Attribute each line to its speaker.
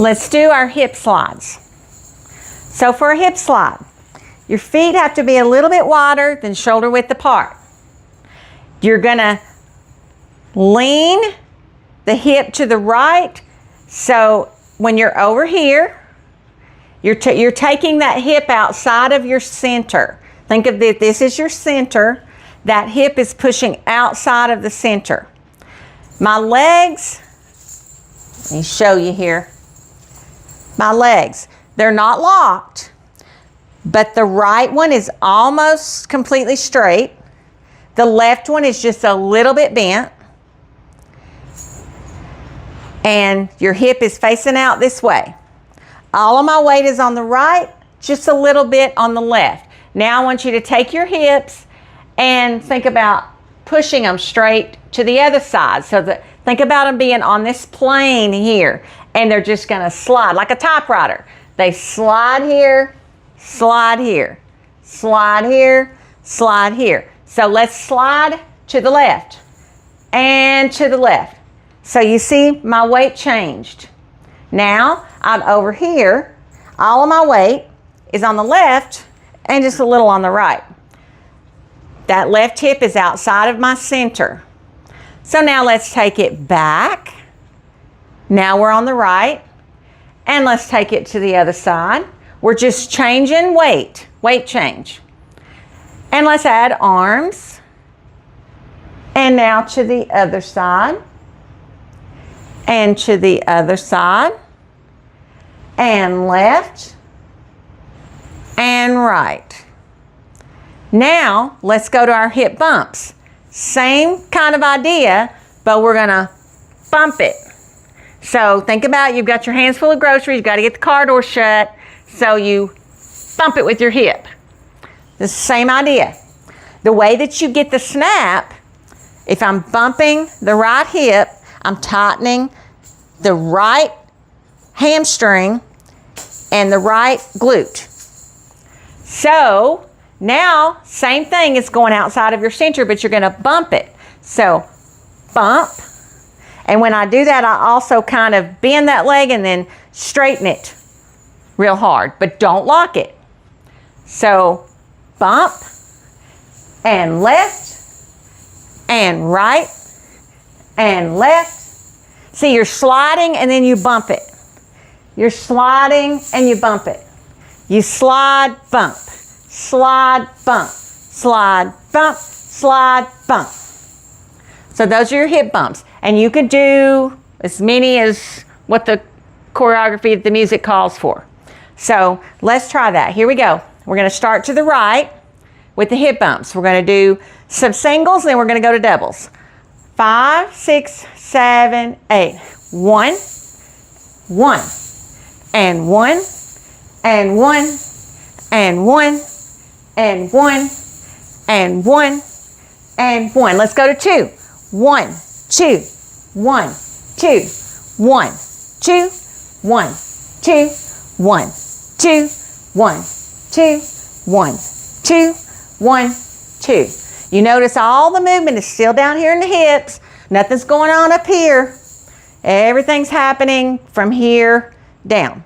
Speaker 1: Let's do our hip slides. So for a hip slide, your feet have to be a little bit wider than shoulder width apart. You're gonna lean the hip to the right. So when you're over here, you're taking that hip outside of your center. Think of it, this is your center. That hip is pushing outside of the center. My legs, let me show you here. My legs, they're not locked, but the right one is almost completely straight. The left one is just a little bit bent. And your hip is facing out this way. All of my weight is on the right, just a little bit on the left. Now I want you to take your hips and think about pushing them straight to the other side. So that, think about them being on this plane here, and they're just gonna slide like a typewriter. They slide here, slide here, slide here, slide here. So let's slide to the left and to the left. So you see my weight changed. Now I'm over here, all of my weight is on the left and just a little on the right. That left hip is outside of my center. So now let's take it back. Now we're on the right, and let's take it to the other side. We're just changing weight change. And let's add arms. And now to the other side. And to the other side. And left. And right. Now, let's go to our hip bumps. Same kind of idea, but we're gonna bump it. So think about, you've got your hands full of groceries, you've got to get the car door shut, so you bump it with your hip. The same idea. The way that you get the snap, if I'm bumping the right hip, I'm tightening the right hamstring and the right glute. So now, same thing, it's going outside of your center, but you're gonna bump it. So bump, and when I do that, I also kind of bend that leg and then straighten it real hard, but don't lock it. So bump, and left, and right, and left. See, you're sliding and then you bump it. You're sliding and you bump it. You slide, bump, slide, bump, slide, bump, slide, bump. So those are your hip bumps. And you could do as many as what the choreography of the music calls for. So let's try that. Here we go. We're gonna start to the right with the hip bumps. We're gonna do some singles, then we're gonna go to doubles. 5, 6, 7, 8. 1, 1, and 1, and 1, and 1, and 1, and 1, and 1. Let's go to 2. 1, 2, 1, 2, 1, 2, 1, 2, 1, 2, 1, 2, 1, 2, 1, 2. You notice all the movement is still down here in the hips. Nothing's going on up here. Everything's happening from here down.